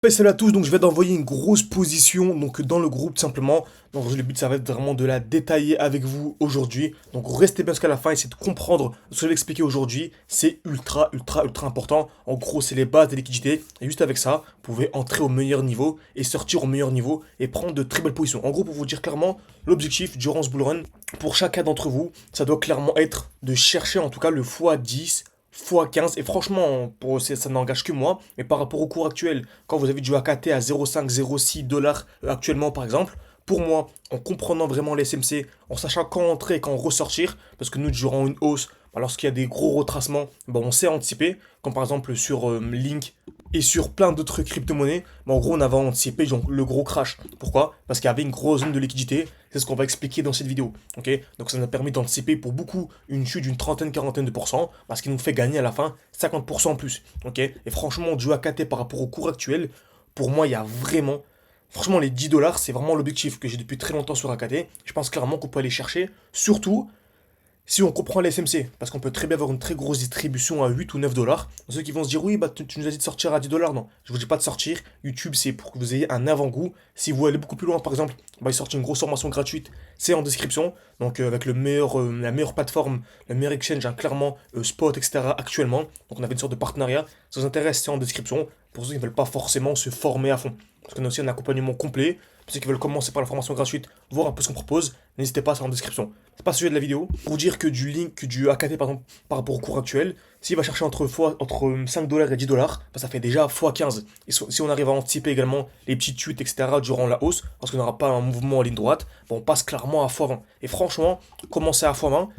Ouais, salut à tous, donc je vais d'envoyer une grosse position donc dans le groupe tout simplement. Donc le but ça va être vraiment de la détailler avec vous aujourd'hui. Donc restez bien jusqu'à la fin, essayez de comprendre ce que je vais expliquer aujourd'hui. C'est ultra important. En gros c'est les bases de liquidité. Et juste avec ça, vous pouvez entrer au meilleur niveau et sortir au meilleur niveau et prendre de très belles positions. En gros pour vous dire clairement, l'objectif durant ce bull run, pour chacun d'entre vous, ça doit clairement être de chercher en tout cas le x10 x15 et franchement ça n'engage que moi mais par rapport au cours actuel quand vous avez du AKT à 0,5 0,6 dollars actuellement par exemple pour moi en comprenant vraiment les SMC en sachant quand entrer et quand ressortir parce que nous durant une hausse lorsqu'il y a des gros retracements on sait anticiper comme par exemple sur Link et sur plein d'autres crypto-monnaies, en gros, on avait anticipé donc, le gros crash. Pourquoi? Parce qu'il y avait une grosse zone de liquidité. C'est ce qu'on va expliquer dans cette vidéo. Ok, donc ça nous a permis d'anticiper pour beaucoup une chute d'une trentaine, quarantaine de pourcents, parce qu'il nous fait gagner à la fin 50% en plus. Ok, et franchement, du AKT par rapport au cours actuel, pour moi, il y a vraiment. Franchement, les 10 dollars, c'est vraiment l'objectif que j'ai depuis très longtemps sur AKT. Je pense clairement qu'on peut aller chercher. Surtout si on comprend les SMC, parce qu'on peut très bien avoir une très grosse distribution à 8 ou 9 dollars. Ceux qui vont se dire, oui, tu nous as dit de sortir à 10 dollars. Non, je vous dis pas de sortir. YouTube, c'est pour que vous ayez un avant-goût. Si vous allez beaucoup plus loin, par exemple, il sort une grosse formation gratuite. C'est en description. Donc, avec la meilleure plateforme, le meilleur exchange, hein, clairement, Spot, etc. actuellement. Donc, on avait une sorte de partenariat. Si ça vous intéresse, c'est en description. Pour ceux qui ne veulent pas forcément se former à fond. Parce qu'on a aussi un accompagnement complet. Pour ceux qui veulent commencer par la formation gratuite, voir un peu ce qu'on propose, n'hésitez pas, c'est en description. C'est pas le sujet de la vidéo. Pour vous dire que du link, que du AKT par exemple, par rapport au cours actuel, s'il va chercher entre 5 dollars et 10 dollars, ça fait déjà x15. Et si on arrive à anticiper également les petites chutes, etc. durant la hausse, parce qu'on n'aura pas un mouvement en ligne droite, on passe clairement à x20. Et franchement, commencer à x20,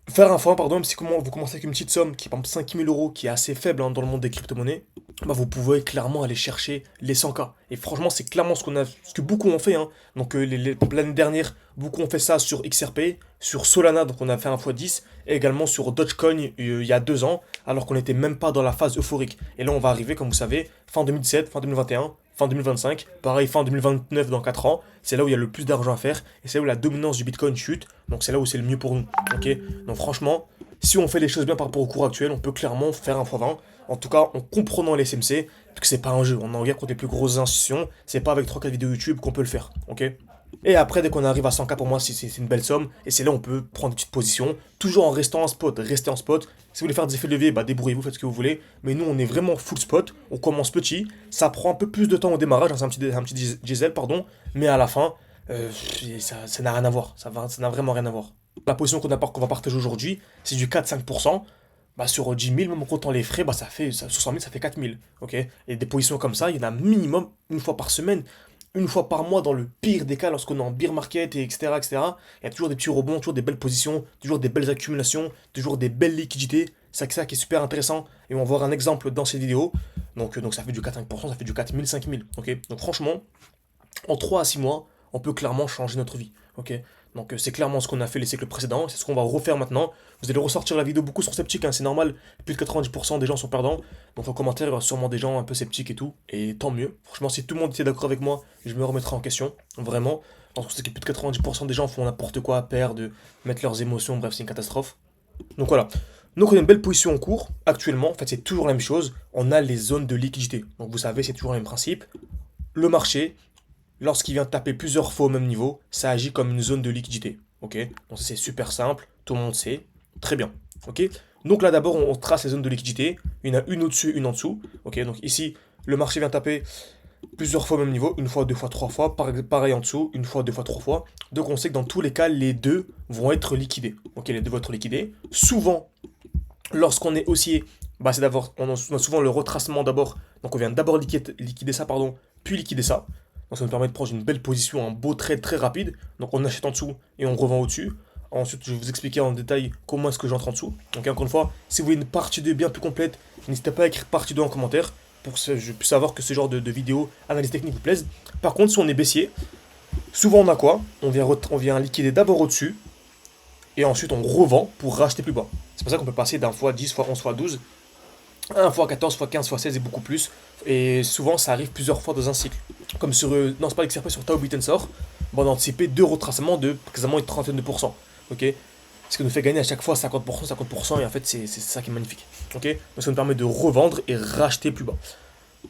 faire un x1, pardon, même si vous commencez avec une petite somme qui est par exemple 5000 euros, qui est assez faible dans le monde des crypto-monnaies, vous pouvez clairement aller chercher les 100K. Et franchement, c'est clairement ce que beaucoup ont fait. Hein. Donc l'année dernière, beaucoup ont fait ça sur XRP, sur Solana, donc on a fait un x10, et également sur Dogecoin il y a 2 ans, alors qu'on n'était même pas dans la phase euphorique. Et là, on va arriver, comme vous savez, fin 2017, fin 2021, fin 2025, pareil fin 2029 dans 4 ans, c'est là où il y a le plus d'argent à faire, et c'est là où la dominance du Bitcoin chute, donc c'est là où c'est le mieux pour nous. Ok, donc franchement, si on fait les choses bien par rapport au cours actuel, on peut clairement faire un x20, en tout cas en comprenant les SMC, parce que c'est pas un jeu, on en regarde contre les plus grosses institutions, c'est pas avec 3-4 vidéos YouTube qu'on peut le faire, ok. Et après, dès qu'on arrive à 100K, pour moi, c'est une belle somme. Et c'est là où on peut prendre une petite position, toujours en restant en spot. Restez en spot. Si vous voulez faire des effets de levier, débrouillez-vous, faites ce que vous voulez. Mais nous, on est vraiment full spot. On commence petit. Ça prend un peu plus de temps au démarrage. Hein, c'est un petit diesel, pardon. Mais à la fin, ça n'a rien à voir. Ça n'a vraiment rien à voir. La position qu'on va partager aujourd'hui, c'est du 4-5%. Sur 10 000, même en comptant les frais, sur 100 000, ça fait 4 000. Ok. Et des positions comme ça, il y en a minimum une fois par semaine, une fois par mois dans le pire des cas lorsqu'on est en bear market et etc etc. Il y a toujours des petits rebonds, toujours des belles positions, toujours des belles accumulations, toujours des belles liquidités. C'est ça qui est super intéressant et on va voir un exemple dans cette vidéo. Donc ça fait du 4-5%, ça fait du 4 000, 5 000. Ok, donc franchement en 3 à 6 mois on peut clairement changer notre vie. Ok, donc c'est clairement ce qu'on a fait les siècles précédents, c'est ce qu'on va refaire maintenant. Vous allez ressortir la vidéo, beaucoup sont sceptiques, hein, c'est normal, plus de 90% des gens sont perdants. Donc en commentaire, il y aura sûrement des gens un peu sceptiques et tout, et tant mieux. Franchement, si tout le monde était d'accord avec moi, je me remettrai en question, vraiment. Parce que c'est que plus de 90% des gens font n'importe quoi, perdent, mettent leurs émotions, bref, c'est une catastrophe. Donc voilà. Donc on a une belle position en cours, actuellement, en fait c'est toujours la même chose, on a les zones de liquidité. Donc vous savez, c'est toujours le même principe. Le marché, lorsqu'il vient taper plusieurs fois au même niveau, ça agit comme une zone de liquidité. Ok, donc ça c'est super simple, tout le monde sait, très bien. Ok, donc là d'abord on trace les zones de liquidité, il y en a une au-dessus, une en dessous. Ok, donc ici le marché vient taper plusieurs fois au même niveau, une fois, deux fois, trois fois, pareil en dessous, une fois, deux fois, trois fois. Donc on sait que dans tous les cas, les deux vont être liquidés. Ok, les deux vont être liquidés. Souvent, lorsqu'on est haussier, c'est d'abord, on a souvent le retracement d'abord. Donc on vient d'abord liquider ça, pardon, puis liquider ça. Donc ça nous permet de prendre une belle position, un beau trade très rapide. Donc on achète en dessous et on revend au-dessus. Ensuite, je vais vous expliquer en détail comment est-ce que j'entre en dessous. Donc encore une fois, si vous voulez une partie 2 bien plus complète, n'hésitez pas à écrire partie 2 en commentaire pour que je puisse savoir que ce genre de vidéos, analyse technique vous plaise. Par contre, si on est baissier, souvent on a quoi on vient liquider d'abord au-dessus et ensuite on revend pour racheter plus bas. C'est pour ça qu'on peut passer d'un fois 10, fois 11, fois 12 à 1 fois 14, fois 15, fois 16 et beaucoup plus. Et souvent ça arrive plusieurs fois dans un cycle. Comme sur, non c'est pas XRP, sur Tao Bitensor, on a anticipé deux retracements de quasiment une trentaine de pourcents. Ok, ce qui nous fait gagner à chaque fois 50%, 50%, et en fait c'est ça qui est magnifique. Ok, donc ça nous permet de revendre et racheter plus bas.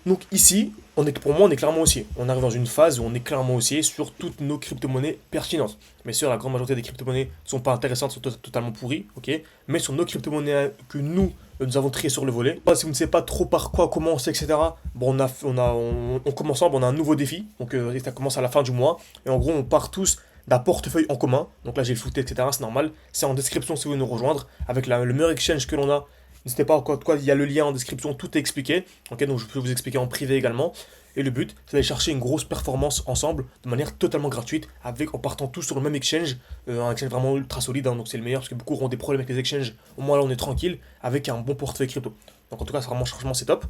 Donc ici, pour moi, on est clairement haussier. On arrive dans une phase où on est clairement haussier sur toutes nos crypto-monnaies pertinentes. Mais sur la grande majorité des crypto-monnaies ne sont pas intéressantes, sont totalement pourries, ok. Mais sur nos crypto-monnaies que nous avons triées sur le volet, si vous ne savez pas trop par quoi commencer, etc., bon, on commence ensemble, on a un nouveau défi. Donc ça commence à la fin du mois. Et en gros, on part tous d'un portefeuille en commun. Donc là, j'ai le footé, etc., c'est normal. C'est en description si vous voulez nous rejoindre avec le meilleur exchange que l'on a. N'hésitez pas, il y a le lien en description, tout est expliqué. Ok, donc je peux vous expliquer en privé également. Et le but, c'est d'aller chercher une grosse performance ensemble, de manière totalement gratuite, en partant tous sur le même exchange, un exchange vraiment ultra solide, hein, donc c'est le meilleur, parce que beaucoup auront des problèmes avec les exchanges. Au moins là, on est tranquille, avec un bon portefeuille crypto. Donc en tout cas, franchement, c'est top.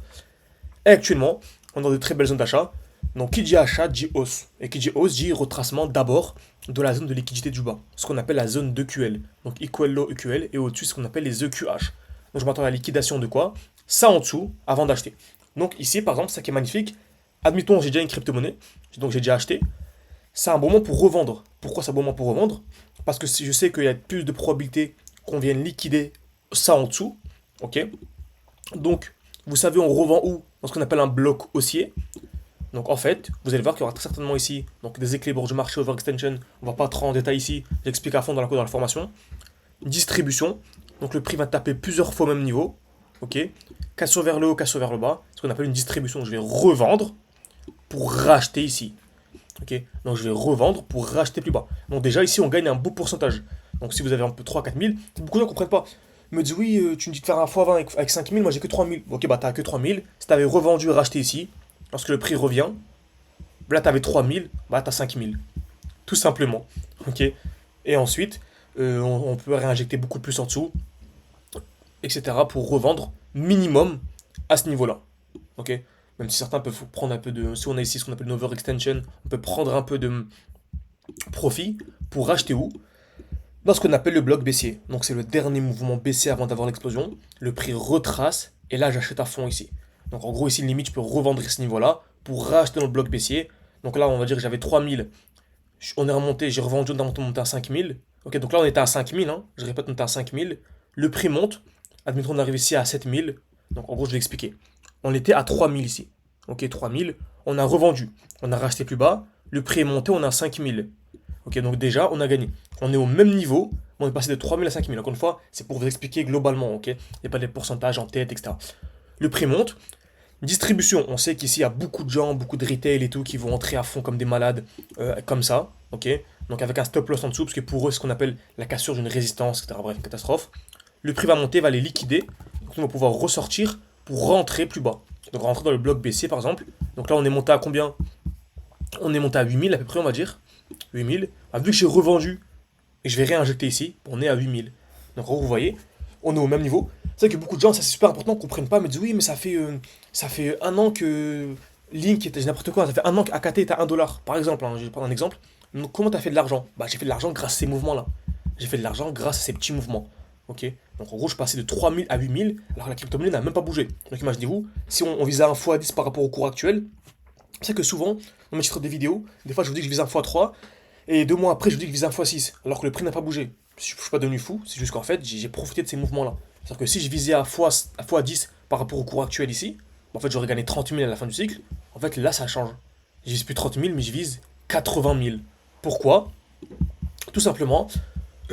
Et actuellement, on est dans de très belles zones d'achat. Donc qui dit achat dit hausse. Et qui dit hausse dit retracement d'abord de la zone de liquidité du bas, ce qu'on appelle la zone d'EQL. Donc equal low EQL, et au-dessus, ce qu'on appelle les EQH. Donc je m'attends à la liquidation de quoi? Ça en dessous, avant d'acheter. Donc ici, par exemple, ça qui est magnifique, admettons, j'ai déjà une crypto-monnaie, donc j'ai déjà acheté, c'est un bon moment pour revendre. Pourquoi c'est un bon moment pour revendre? Parce que je sais qu'il y a plus de probabilité qu'on vienne liquider ça en dessous, ok. Donc, vous savez, on revend où? Dans ce qu'on appelle un bloc haussier. Donc en fait, vous allez voir qu'il y aura très certainement ici donc des équilibres du marché overextension. On va pas trop en détail ici, j'explique à fond dans la formation. Distribution, donc le prix va taper plusieurs fois au même niveau. Ok, cassure vers le haut, cassure vers le bas, ce qu'on appelle une distribution. Je vais revendre pour racheter ici. Ok, donc je vais revendre pour racheter plus bas. Donc déjà ici on gagne un beau pourcentage. Donc si vous avez un peu 3 4 000, beaucoup de gens ne comprennent pas. Ils me disent oui, tu me dis de faire un x20 avec 5 000, moi j'ai que 3 000. Ok, bah t'as que 3 000. Si t'avais revendu et racheté ici, lorsque le prix revient, là t'avais 3 000, bah t'as 5 000. Tout simplement. Ok, et ensuite on peut réinjecter beaucoup plus en dessous, etc. pour revendre minimum à ce niveau-là. Ok, même si certains peuvent prendre un peu de. Si on a ici ce qu'on appelle une overextension, on peut prendre un peu de profit pour racheter où? Dans ce qu'on appelle le bloc baissier. Donc c'est le dernier mouvement baissier avant d'avoir l'explosion. Le prix retrace et là j'achète à fond ici. Donc en gros ici limite je peux revendre à ce niveau-là pour racheter dans le bloc baissier. Donc là on va dire que j'avais 3000. On est remonté, j'ai revendu, on est monté à 5000. Ok, donc là on était à 5000, hein. Je répète, on était à 5000. Le prix monte. Admettons on arrive ici à 7000. Donc en gros je vais expliquer. On était à 3000 ici. Ok, 3000. On a revendu. On a racheté plus bas. Le prix est monté, on est à 5000. Ok, donc déjà, on a gagné. On est au même niveau, on est passé de 3000 à 5000. Encore une fois, c'est pour vous expliquer globalement, ok. Il n'y a pas des pourcentages en tête, etc. Le prix monte. Distribution, on sait qu'ici, il y a beaucoup de gens, beaucoup de retail et tout, qui vont entrer à fond comme des malades, comme ça, ok. Donc avec un stop loss en dessous, parce que pour eux, c'est ce qu'on appelle la cassure d'une résistance, etc. Bref, une catastrophe. Le prix va monter, va les liquider. Donc on va pouvoir ressortir pour rentrer plus bas. Donc rentrer dans le bloc baissier, par exemple. Donc là, on est monté à combien? On est monté à 8000 à peu près, on va dire. 8000. Ah, vu que j'ai revendu et je vais réinjecter ici, on est à 8000. Donc en gros, vous voyez, on est au même niveau. C'est vrai que beaucoup de gens, ça c'est super important, ne comprennent pas, mais disent oui, mais ça fait un an que Link était n'importe quoi, ça fait un an qu'AKT est à 1 $. Par exemple, hein, je vais prendre un exemple. Donc comment tu as fait de l'argent? Bah j'ai fait de l'argent grâce à ces mouvements-là. J'ai fait de l'argent grâce à ces petits mouvements. Ok. Donc en gros, je passais de 3000 à 8000, alors la crypto-monnaie n'a même pas bougé. Donc imaginez-vous, si on visait un x10 par rapport au cours actuel, c'est que souvent, dans mes titres de vidéos, des fois je vous dis que je vise un x3, et 2 mois après je vous dis que je vise un x6, alors que le prix n'a pas bougé. Je suis pas devenu fou, c'est juste qu'en fait j'ai profité de ces mouvements-là. C'est-à-dire que si je visais à x10 par rapport au cours actuel ici, en fait j'aurais gagné 30 000 à la fin du cycle. En fait là ça change. Je vise plus 30 000 mais je vise 80 000. Pourquoi? Tout simplement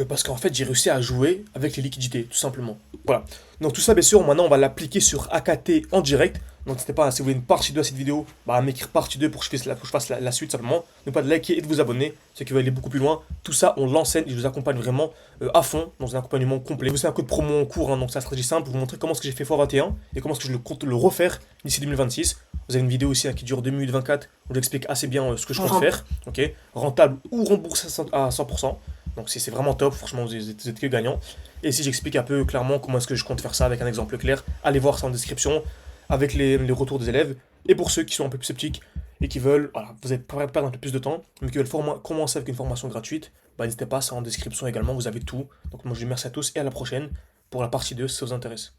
parce qu'en fait j'ai réussi à jouer avec les liquidités, tout simplement. Voilà. Donc tout ça bien sûr maintenant on va l'appliquer sur AKT en direct. Donc n'hésitez pas, si vous voulez une partie 2 à cette vidéo, à m'écrire partie 2 pour que je fasse la suite simplement. N'oubliez pas de liker et de vous abonner, ceux qui veulent aller beaucoup plus loin. Tout ça on l'enseigne et je vous accompagne vraiment à fond dans un accompagnement complet. Vous avez un code promo en cours, hein, donc c'est une stratégie simple, vous montrer comment est-ce que j'ai fait x21 et comment est-ce que je compte le refaire d'ici 2026. Vous avez une vidéo aussi hein, qui dure 2 minutes 24 où j'explique assez bien ce que je compte faire. Ok, rentable ou remboursé à 100%. Donc c'est vraiment top, franchement vous êtes que gagnant. Et si j'explique un peu clairement comment est-ce que je compte faire ça avec un exemple clair, allez voir ça en description avec les retours des élèves. Et pour ceux qui sont un peu plus sceptiques et qui veulent, voilà, vous êtes prêts à perdre un peu plus de temps, mais qui veulent commencer avec une formation gratuite, bah, n'hésitez pas, c'est en description également, vous avez tout. Donc moi je vous dis merci à tous et à la prochaine pour la partie 2 si ça vous intéresse.